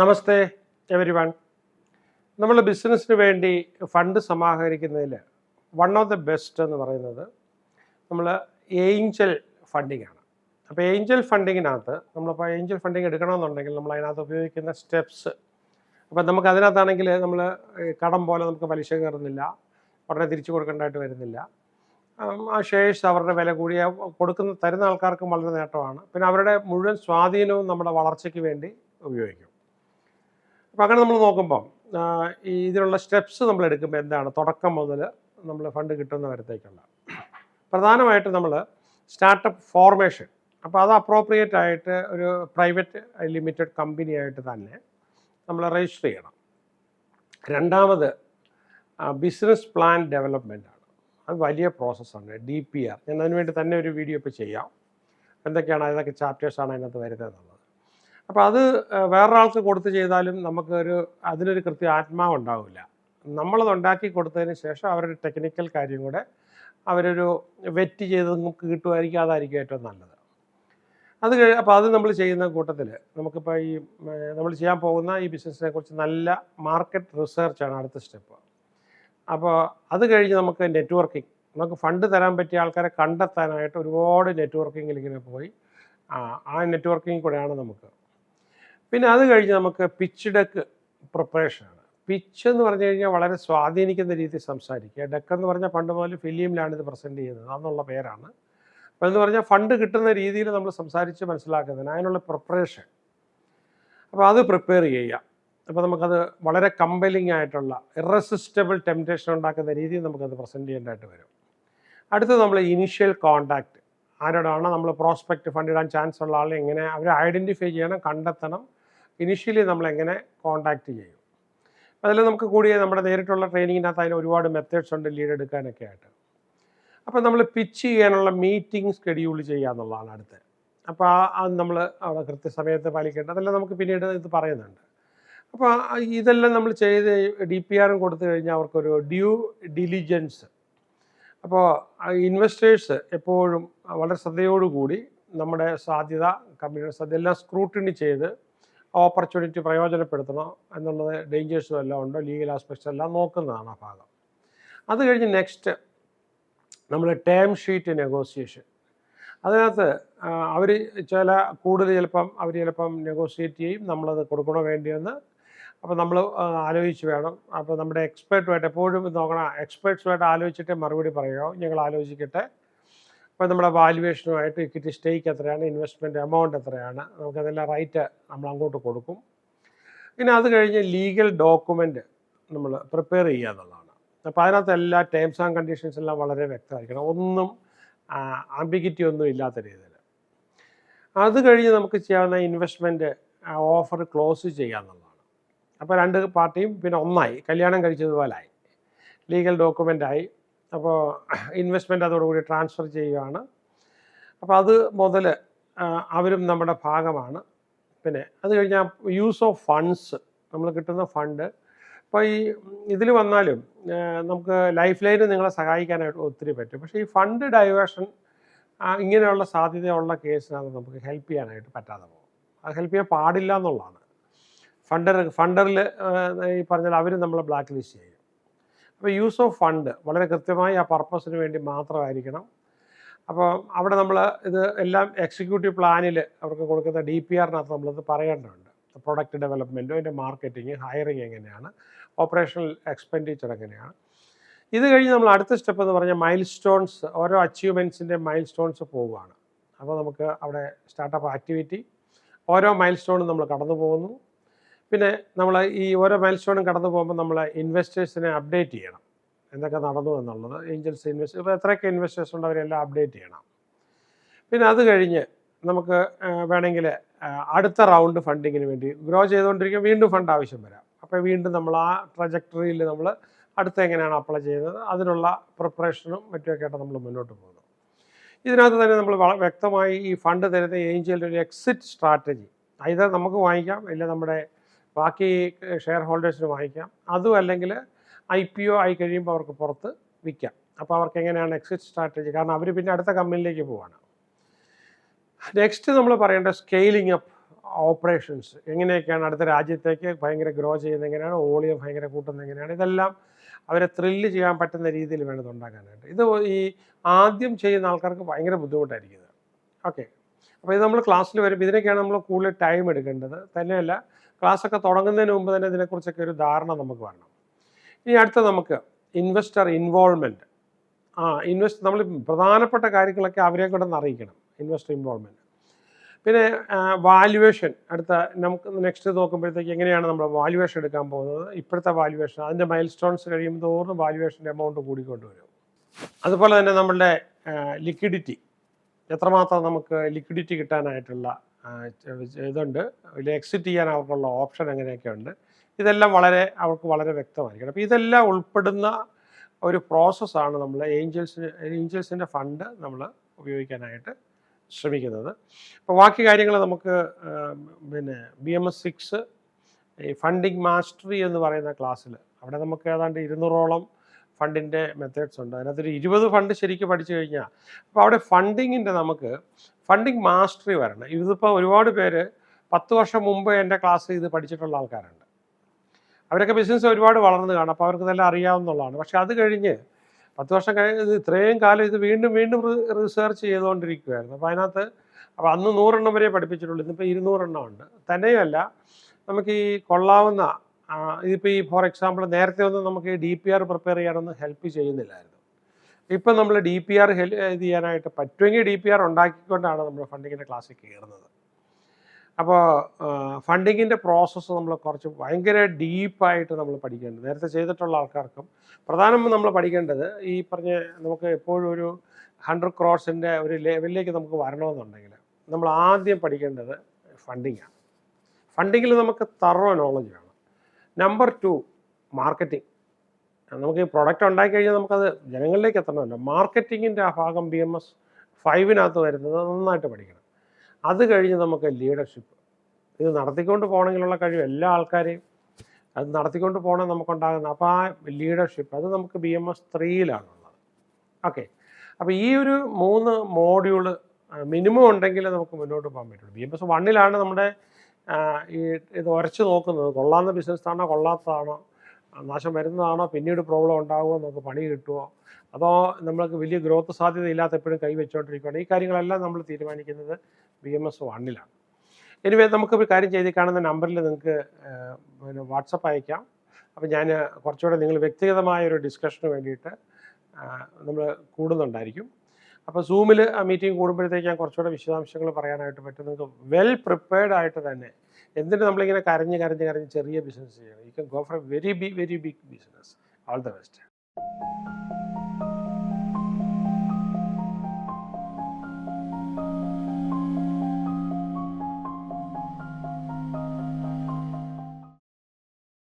നമസ്തേ every one. നമ്മൾ ബിസിനസ്സിന് വേണ്ടി ഫണ്ട് സമാഹരിക്കുന്നതിൽ വൺ ഓഫ് ദ ബെസ്റ്റ് എന്ന് പറയുന്നത് നമ്മൾ ഏഞ്ചൽ ഫണ്ടിങ് ആണ്. അപ്പോൾ ഏഞ്ചൽ ഫണ്ടിങ്ങിനകത്ത് നമ്മളിപ്പോൾ ഏഞ്ചൽ ഫണ്ടിങ് എടുക്കണമെന്നുണ്ടെങ്കിൽ നമ്മൾ അതിനകത്ത് ഉപയോഗിക്കുന്ന സ്റ്റെപ്സ്, അപ്പോൾ നമുക്ക് അതിനകത്താണെങ്കിൽ നമ്മൾ കടം പോലെ നമുക്ക് പലിശ കയറുന്നില്ല, ഉടനെ തിരിച്ചു കൊടുക്കേണ്ടതായിട്ട് വരുന്നില്ല. ആ ഷെയർസ് അവരുടെ വില കൂടിയ തരുന്ന ആൾക്കാർക്കും വളരെ നേട്ടമാണ്. പിന്നെ അവരുടെ മുഴുവൻ സ്വാധീനവും നമ്മുടെ വളർച്ചയ്ക്ക് വേണ്ടി ഉപയോഗിക്കും. അപ്പോൾ അങ്ങനെ നമ്മൾ നോക്കുമ്പോൾ ഇതിനുള്ള സ്റ്റെപ്സ് നമ്മൾ എടുക്കുമ്പോൾ എന്താണ്, തുടക്കം മുതൽ നമ്മൾ ഫണ്ട് കിട്ടുന്ന വരത്തേക്കുള്ള പ്രധാനമായിട്ട് നമ്മൾ സ്റ്റാർട്ടപ്പ് ഫോർമേഷൻ. അപ്പോൾ അത് അപ്രോപ്രിയേറ്റ് ആയിട്ട് ഒരു പ്രൈവറ്റ് ലിമിറ്റഡ് കമ്പനിയായിട്ട് തന്നെ നമ്മൾ രജിസ്റ്റർ ചെയ്യണം. രണ്ടാമത് ബിസിനസ് പ്ലാൻ ഡെവലപ്മെൻ്റ് ആണ്. അത് വലിയ പ്രോസസ്സാണ്. DPR, ഞാൻ അതിനുവേണ്ടി തന്നെ ഒരു വീഡിയോ ഇപ്പോൾ ചെയ്യാം, എന്തൊക്കെയാണ് ഏതൊക്കെ ചാപ്റ്റേഴ്സാണ് അതിനകത്ത് വരുന്നത് എന്നുള്ളത്. അപ്പോൾ അത് വേറൊരാൾക്ക് കൊടുത്ത് ചെയ്താലും അതിനൊരു കൃത്യ ആത്മാവ് ഉണ്ടാവില്ല. നമ്മളത് ഉണ്ടാക്കി കൊടുത്തതിന് ശേഷം അവരുടെ ടെക്നിക്കൽ കാര്യം കൂടെ അവരൊരു വെറ്റ് ചെയ്ത് നമുക്ക് കിട്ടുമായിരിക്കും. അതായിരിക്കും ഏറ്റവും നല്ലത്. അപ്പോൾ അത് നമ്മൾ ചെയ്യുന്ന കൂട്ടത്തിൽ നമുക്കിപ്പോൾ നമ്മൾ ചെയ്യാൻ പോകുന്ന ഈ ബിസിനസ്സിനെ കുറിച്ച് നല്ല മാർക്കറ്റ് റിസർച്ചാണ് അടുത്ത സ്റ്റെപ്പ്. അപ്പോൾ അത് കഴിഞ്ഞ് നമുക്ക് നെറ്റ്വർക്കിംഗ്, നമുക്ക് ഫണ്ട് തരാൻ പറ്റിയ ആൾക്കാരെ കണ്ടെത്താനായിട്ട് ഒരുപാട് നെറ്റ്വർക്കിങ്ങിൽ ഇങ്ങനെ പോയി ആ നെറ്റ്വർക്കിംഗ് കൂടെയാണ് നമുക്ക്. പിന്നെ അത് കഴിഞ്ഞ് നമുക്ക് പിച്ച് ഡെക്ക് പ്രിപ്പറേഷനാണ്. പിച്ച് എന്ന് പറഞ്ഞു കഴിഞ്ഞാൽ വളരെ സ്വാധീനിക്കുന്ന രീതിയിൽ സംസാരിക്കുക. ഡെക്ക് എന്ന് പറഞ്ഞാൽ പണ്ട് മുതൽ ഫിലിമിലാണ് ഇത് പ്രസൻറ്റ് ചെയ്യുന്നത്, അന്നുള്ള പേരാണ്. അപ്പോൾ എന്ന് പറഞ്ഞാൽ ഫണ്ട് കിട്ടുന്ന രീതിയിൽ നമ്മൾ സംസാരിച്ച് മനസ്സിലാക്കുന്നതിന് അതിനുള്ള പ്രിപ്പറേഷൻ. അപ്പോൾ അത് പ്രിപ്പയർ ചെയ്യുക. അപ്പോൾ നമുക്കത് വളരെ കമ്പലിംഗ് ആയിട്ടുള്ള ഇറസിസ്റ്റബിൾ ടെംപ്റ്റേഷൻ ഉണ്ടാക്കുന്ന രീതിയിൽ നമുക്കത് പ്രസൻറ്റ് ചെയ്യേണ്ടതായിട്ട് വരും. അടുത്തത് നമ്മൾ ഇനീഷ്യൽ കോണ്ടാക്റ്റ്. ആരോടാണ് നമ്മൾ പ്രോസ്പെക്റ്റ് ഫണ്ട് ഇടാൻ ചാൻസ് ഉള്ള ആളെ എങ്ങനെ അവരെ ഐഡൻറ്റിഫൈ ചെയ്യണം, കണ്ടെത്തണം. ഇനിഷ്യലി നമ്മളെങ്ങനെ കോണ്ടാക്റ്റ് ചെയ്യും. അതിൽ നമുക്ക് കൂടിയ നമ്മുടെ നേരിട്ടുള്ള ട്രെയിനിങ്ങിനകത്ത് അതിന് ഒരുപാട് മെത്തേഡ്സ് ഉണ്ട് ലീഡ് എടുക്കാനൊക്കെ ആയിട്ട്. അപ്പോൾ നമ്മൾ പിച്ച് ചെയ്യാനുള്ള മീറ്റിംഗ് ഷെഡ്യൂൾ ചെയ്യുക എന്നുള്ളതാണ് അടുത്ത്. അപ്പോൾ അത് നമ്മൾ അവിടെ കൃത്യസമയത്ത് പാലിക്കേണ്ടത്, അതെല്ലാം നമുക്ക് പിന്നീട് ഇത് പറയുന്നുണ്ട്. അപ്പോൾ ഇതെല്ലാം നമ്മൾ ചെയ്ത് DPRും കൊടുത്തു കഴിഞ്ഞാൽ അവർക്കൊരു ഡ്യൂ ഡിലിജൻസ്. അപ്പോൾ ഇൻവെസ്റ്റേഴ്സ് എപ്പോഴും വളരെ ശ്രദ്ധയോടുകൂടി നമ്മുടെ സാധ്യത, കമ്പനിയുടെ സാധ്യത എല്ലാം സ്ക്രൂട്ടിനി ചെയ്ത് ഓപ്പർച്യൂണിറ്റി പ്രയോജനപ്പെടുത്തണോ എന്നുള്ളത്, ഡേഞ്ചേഴ്സും എല്ലാം ഉണ്ടോ, ലീഗൽ ആസ്പെക്ട്സ് എല്ലാം നോക്കുന്നതാണ് ആ ഭാഗം. അത് കഴിഞ്ഞ് നെക്സ്റ്റ് നമ്മൾ ടേം ഷീറ്റ് നെഗോസിയേഷൻ. അതിനകത്ത് അവർ ചിലപ്പം നെഗോഷിയേറ്റ് ചെയ്യും, നമ്മളത് കൊടുക്കണോ വേണ്ടിയെന്ന്. അപ്പോൾ നമ്മൾ ആലോചിച്ച് വേണം. അപ്പോൾ നമ്മുടെ എക്സ്പേർട്ടുമായിട്ട് എപ്പോഴും നോക്കണം, എക്സ്പേർട്സുമായിട്ട് ആലോചിച്ചിട്ടേ മറുപടി പറയുമോ, ഞങ്ങൾ ആലോചിക്കട്ടെ. അപ്പോൾ നമ്മുടെ വാല്യുവേഷനുമായിട്ട് ഇക്വിറ്റി സ്റ്റേക്ക് എത്രയാണ്, ഇൻവെസ്റ്റ്മെൻറ്റ് എമൗണ്ട് എത്രയാണ്, നമുക്കതെല്ലാം റൈറ്റ് നമ്മൾ അങ്ങോട്ട് കൊടുക്കും. പിന്നെ അത് കഴിഞ്ഞ് ലീഗൽ ഡോക്യുമെൻ്റ് നമ്മൾ പ്രിപ്പയർ ചെയ്യുക എന്നുള്ളതാണ്. അപ്പോൾ അതിനകത്ത് എല്ലാ ടേംസ് ആൻഡ് കണ്ടീഷൻസ് എല്ലാം വളരെ വ്യക്തമായിരിക്കണം, ഒന്നും ആംബിഗിറ്റി ഒന്നും ഇല്ലാത്ത രീതിയിൽ. അത് കഴിഞ്ഞ് നമുക്ക് ചെയ്യാവുന്ന ഇൻവെസ്റ്റ്മെൻറ്റ് ഓഫർ ക്ലോസ് ചെയ്യുക എന്നുള്ളതാണ്. അപ്പോൾ രണ്ട് പാർട്ടിയും പിന്നെ ഒന്നായി, കല്യാണം കഴിച്ചതുപോലായി, ലീഗൽ ഡോക്യുമെൻ്റായി. അപ്പോൾ ഇൻവെസ്റ്റ്മെൻറ്റ് അതോടുകൂടി ട്രാൻസ്ഫർ ചെയ്യുകയാണ്. അപ്പോൾ അത് മുതൽ അവരും നമ്മുടെ ഭാഗമാണ്. പിന്നെ അത് കഴിഞ്ഞാൽ യൂസ് ഓഫ് ഫണ്ട്സ്, നമ്മൾ കിട്ടുന്ന ഫണ്ട്. അപ്പോൾ ഇതിൽ വന്നാലും നമുക്ക് ലൈഫ് ലൈന് നിങ്ങളെ സഹായിക്കാനായിട്ട് ഒത്തിരി പറ്റും. പക്ഷേ ഈ ഫണ്ട് ഡൈവേർഷൻ ഇങ്ങനെയുള്ള സാധ്യതയുള്ള കേസിനകത്ത് നമുക്ക് ഹെൽപ്പ് ചെയ്യാനായിട്ട് പറ്റാതെ പോകും. അത് ഹെൽപ്പ് ചെയ്യാൻ പാടില്ല എന്നുള്ളതാണ്. ഫണ്ടറിൽ ഈ പറഞ്ഞാൽ അവർ നമ്മളെ ബ്ലാക്ക് ലിസ്റ്റ് ചെയ്യും. അപ്പോൾ യൂസ് ഓഫ് ഫണ്ട് വളരെ കൃത്യമായി ആ പർപ്പസിന് വേണ്ടി മാത്രമായിരിക്കണം. അപ്പോൾ അവിടെ നമ്മൾ ഇത് എല്ലാം എക്സിക്യൂട്ടീവ് പ്ലാനിൽ അവർക്ക് കൊടുക്കുന്ന DPRനകത്ത് നമ്മളത് പറയേണ്ടതുണ്ട്. പ്രൊഡക്റ്റ് ഡെവലപ്മെൻറ്റും അതിൻ്റെ മാർക്കറ്റിങ്, ഹയറിങ് എങ്ങനെയാണ്, ഓപ്പറേഷണൽ എക്സ്പെൻഡിച്ചർ എങ്ങനെയാണ്. ഇത് കഴിഞ്ഞ് നമ്മൾ അടുത്ത സ്റ്റെപ്പ് എന്ന് പറഞ്ഞാൽ മൈൽ സ്റ്റോൺസ്, ഓരോ അച്ചീവ്മെൻറ്റ്സിൻ്റെ മൈൽ സ്റ്റോൺസ് പോവുകയാണ്. അപ്പോൾ നമുക്ക് അവിടെ സ്റ്റാർട്ടപ്പ് ആക്ടിവിറ്റി ഓരോ മൈൽ സ്റ്റോണും നമ്മൾ കടന്നു പോകുന്നു. പിന്നെ നമ്മൾ ഈ ഓരോ മൈൽ സ്റ്റോണും കടന്നു പോകുമ്പോൾ നമ്മൾ ഇൻവെസ്റ്റേഴ്സിനെ അപ്ഡേറ്റ് ചെയ്യണം, എന്തൊക്കെ നടന്നു എന്നുള്ളത്. ഏഞ്ചൽസ് ഇൻവെസ്റ്റ് ഇപ്പോൾ എത്രയൊക്കെ ഇൻവെസ്റ്റേഴ്സ് ഉണ്ട് അവരെല്ലാം അപ്ഡേറ്റ് ചെയ്യണം. പിന്നെ അത് കഴിഞ്ഞ് നമുക്ക് വേണമെങ്കിൽ അടുത്ത റൗണ്ട് ഫണ്ടിങ്ങിന് വേണ്ടി ഗ്രോ ചെയ്തുകൊണ്ടിരിക്കുക വീണ്ടും ഫണ്ട് ആവശ്യം വരാം. അപ്പോൾ വീണ്ടും നമ്മൾ ആ ട്രജക്ടറിയിൽ നമ്മൾ അടുത്ത എങ്ങനെയാണ് അപ്ലൈ ചെയ്യുന്നത്, അതിനുള്ള പ്രിപ്പറേഷനും മറ്റുമൊക്കെ ആയിട്ട് നമ്മൾ മുന്നോട്ട് പോകുന്നു. ഇതിനകത്ത് തന്നെ നമ്മൾ വ്യക്തമായി ഈ ഫണ്ട് തരുന്ന ഏഞ്ചലിൻ്റെ ഒരു എക്സിറ്റ് സ്ട്രാറ്റജി, ഇത് നമുക്ക് വാങ്ങിക്കാം, ഇല്ല നമ്മുടെ ബാക്കി ഷെയർ ഹോൾഡേഴ്സിന് വാങ്ങിക്കാം. അതും അല്ലെങ്കിൽ IPO ആയി കഴിയുമ്പോൾ അവർക്ക് പുറത്ത് വിൽക്കാം. അപ്പോൾ അവർക്ക് എങ്ങനെയാണ് എക്സിറ്റ് സ്ട്രാറ്റജി, കാരണം അവർ പിന്നെ അടുത്ത കമ്പനിയിലേക്ക് പോവാണ്. നെക്സ്റ്റ് നമ്മൾ പറയേണ്ട സ്കെയിലിംഗ് അപ്പ് ഓപ്പറേഷൻസ് എങ്ങനെയൊക്കെയാണ് അടുത്ത രാജ്യത്തേക്ക് ഭയങ്കര ഗ്രോ ചെയ്യുന്നത് എങ്ങനെയാണ്, വോളിയം ഭയങ്കര കൂട്ടുന്നത് എങ്ങനെയാണ്, ഇതെല്ലാം അവരെ ത്രില്ല് ചെയ്യാൻ പറ്റുന്ന രീതിയിൽ വേണം ഇത് ഉണ്ടാക്കാനായിട്ട്. ഇത് ഈ ആദ്യം ചെയ്യുന്ന ആൾക്കാർക്ക് ഭയങ്കര ബുദ്ധിമുട്ടായിരിക്കും ഇത്. ഓക്കെ, അപ്പോൾ ഇത് നമ്മൾ ക്ലാസ്സിൽ വരുമ്പോൾ ഇതിനൊക്കെയാണ് നമ്മൾ കൂടുതൽ ടൈം എടുക്കേണ്ടത്. തന്നെയല്ല, ക്ലാസ്സൊക്കെ തുടങ്ങുന്നതിന് മുമ്പ് തന്നെ ഇതിനെക്കുറിച്ചൊക്കെ ഒരു ധാരണ നമുക്ക് വേണം. ഇനി അടുത്ത നമുക്ക് ഇൻവെസ്റ്റർ ഇൻവോൾവ്മെൻറ്റ്. നമ്മൾ പ്രധാനപ്പെട്ട കാര്യങ്ങളൊക്കെ അവരെ കൂടെ ഒന്ന് അറിയിക്കണം, ഇൻവെസ്റ്റർ ഇൻവോൾവ്മെൻറ്റ്. പിന്നെ വാല്യുവേഷൻ, അടുത്ത നമുക്ക് നെക്സ്റ്റ് നോക്കുമ്പോഴത്തേക്ക് എങ്ങനെയാണ് നമ്മൾ വാല്യുവേഷൻ എടുക്കാൻ പോകുന്നത്, ഇപ്പോഴത്തെ വാല്യുവേഷൻ, അതിൻ്റെ മൈൽ സ്റ്റോൺസ് കഴിയുമ്പോൾ തോറും വാല്യുവേഷൻ്റെ എമൗണ്ട് കൂടിക്കൊണ്ടുവരും. അതുപോലെ തന്നെ നമ്മളുടെ ലിക്വിഡിറ്റി, എത്രമാത്രം നമുക്ക് ലിക്വിഡിറ്റി കിട്ടാനായിട്ടുള്ള ഇതുണ്ട്, എക്സിറ്റ് ചെയ്യാൻ അവർക്കുള്ള ഓപ്ഷൻ എങ്ങനെയൊക്കെ ഉണ്ട്, ഇതെല്ലാം അവർക്ക് വളരെ വ്യക്തമായിരിക്കണം. അപ്പോൾ ഇതെല്ലാം ഉൾപ്പെടുന്ന ഒരു പ്രോസസ്സാണ് നമ്മൾ ഏഞ്ചൽസിൻ്റെ ഫണ്ട് നമ്മൾ ഉപയോഗിക്കാനായിട്ട് ശ്രമിക്കുന്നത്. അപ്പോൾ ബാക്കി കാര്യങ്ങൾ നമുക്ക് പിന്നെ BMS 6 ഈ ഫണ്ടിങ് മാസ്റ്ററി എന്ന് പറയുന്ന ക്ലാസ്സിൽ, അവിടെ നമുക്ക് ഏതാണ്ട് 200ഓളം ഫണ്ടിൻ്റെ മെത്തേഡ്സ് ഉണ്ട്. അതിനകത്തൊരു 20 ഫണ്ട് ശരിക്കും പഠിച്ചു കഴിഞ്ഞാൽ, അപ്പോൾ അവിടെ നമുക്ക് ഫണ്ടിങ് മാസ്റ്ററി വരണം. ഇതിപ്പോൾ ഒരുപാട് പേര് 10 വർഷം മുമ്പ് എൻ്റെ ക്ലാസ് ഇത് പഠിച്ചിട്ടുള്ള ആൾക്കാരുണ്ട്. അവരൊക്കെ ബിസിനസ് ഒരുപാട് വളർന്നു കാണും, അപ്പോൾ അവർക്ക് ഇതെല്ലാം അറിയാവുന്നതാണ്. പക്ഷെ അത് കഴിഞ്ഞ് 10 വർഷം കഴിഞ്ഞ് ഇത്രയും കാലം ഇത് വീണ്ടും റിസർച്ച് ചെയ്തുകൊണ്ടിരിക്കുകയായിരുന്നു. അപ്പോൾ അന്ന് 100 എണ്ണം വരെ പഠിപ്പിച്ചിട്ടുള്ളൂ, ഇന്നിപ്പോൾ 200 എണ്ണം ഉണ്ട്. തന്നെയുമല്ല, നമുക്ക് ഈ കൊള്ളാവുന്ന ഇതിപ്പോൾ ഈ ഫോർ എക്സാമ്പിൾ നേരത്തെ ഒന്നും നമുക്ക് ഈ DPR പ്രിപ്പയർ ചെയ്യാനൊന്നും ഹെൽപ്പ് ചെയ്യുന്നില്ലായിരുന്നു. ഇപ്പം നമ്മൾ DPR ഇത് ചെയ്യാനായിട്ട് പറ്റുമെങ്കിൽ DPR ഉണ്ടാക്കിക്കൊണ്ടാണ് നമ്മൾ ഫണ്ടിങ്ങിൻ്റെ ക്ലാസ്സിൽ കയറുന്നത്. അപ്പോൾ ഫണ്ടിങ്ങിൻ്റെ പ്രോസസ്സ് നമ്മൾ കുറച്ച് ഭയങ്കര ഡീപ്പായിട്ട് നമ്മൾ പഠിക്കേണ്ടത്, നേരത്തെ ചെയ്തിട്ടുള്ള ആൾക്കാർക്കും പ്രധാനമായും നമ്മൾ പഠിക്കേണ്ടത് ഈ പറഞ്ഞ നമുക്ക് എപ്പോഴും ഒരു 100 crores ഒരു ലെവലിലേക്ക് നമുക്ക് വരണമെന്നുണ്ടെങ്കിൽ നമ്മൾ ആദ്യം പഠിക്കേണ്ടത് ഫണ്ടിങ്ങാണ്. ഫണ്ടിങ്ങിൽ നമുക്ക് തറോ നോളജ് വേണം. Number 2 marketing. നമുക്ക് ഈ പ്രൊഡക്റ്റ് ഉണ്ടാക്കി കഴിഞ്ഞാൽ നമുക്കത് ജനങ്ങളിലേക്ക് എത്തണമല്ലോ. മാർക്കറ്റിങ്ങിൻ്റെ ആ ഭാഗം BMS 5 വരുന്നത് നന്നായിട്ട് പഠിക്കണം. അത് കഴിഞ്ഞ് നമുക്ക് ലീഡർഷിപ്പ്, ഇത് നടത്തിക്കൊണ്ട് പോകണമെങ്കിലുള്ള കഴിവ് എല്ലാ ആൾക്കാരെയും അത് നടത്തിക്കൊണ്ട് പോകണം നമുക്കുണ്ടാകുന്നത്. അപ്പോൾ ആ ലീഡർഷിപ്പ് അത് നമുക്ക് BMS 3 ഓക്കെ. അപ്പോൾ ഈ ഒരു 3 മോഡ്യൂള് മിനിമം ഉണ്ടെങ്കിൽ നമുക്ക് മുന്നോട്ട് പോകാൻ പറ്റുള്ളൂ. BMS 1 നമ്മുടെ ഈ ഇത് ഉരച്ച് നോക്കുന്നത്, കൊള്ളാവുന്ന ബിസിനസ്സാണോ കൊള്ളാത്തതാണോ, നാശം വരുന്നതാണോ, പിന്നീട് പ്രോബ്ലം ഉണ്ടാകുമോ, നമുക്ക് പണി കിട്ടുമോ, അതോ നമ്മൾക്ക് വലിയ ഗ്രോത്ത് സാധ്യത ഇല്ലാത്ത എപ്പോഴും കൈവച്ചുകൊണ്ടിരിക്കുകയാണ്. ഈ കാര്യങ്ങളെല്ലാം നമ്മൾ തീരുമാനിക്കുന്നത് BMS 1. എനിവേ, നമുക്ക് ഒരു കാര്യം ചെയ്ത് കാണുന്ന നമ്പറിൽ നിങ്ങൾക്ക് പിന്നെ വാട്സപ്പ് അയക്കാം. അപ്പോൾ ഞാൻ കുറച്ചുകൂടെ നിങ്ങൾ വ്യക്തിഗതമായൊരു ഡിസ്കഷന് വേണ്ടിയിട്ട് നമ്മൾ കൂടുന്നുണ്ടായിരിക്കും. അപ്പോൾ സൂമിൽ ആ മീറ്റിംഗ് കൂടുമ്പോഴത്തേക്ക് ഞാൻ കുറച്ചുകൂടെ വിശദാംശങ്ങൾ പറയാനായിട്ട് പറ്റും. നിങ്ങൾക്ക് വെൽ പ്രിപ്പയർഡ് ആയിട്ട് തന്നെ, എന്തിന് നമ്മളിങ്ങനെ കരഞ്ഞ് ചെറിയ ബിസിനസ് ചെയ്യണം. You can go for a very big business. All the best.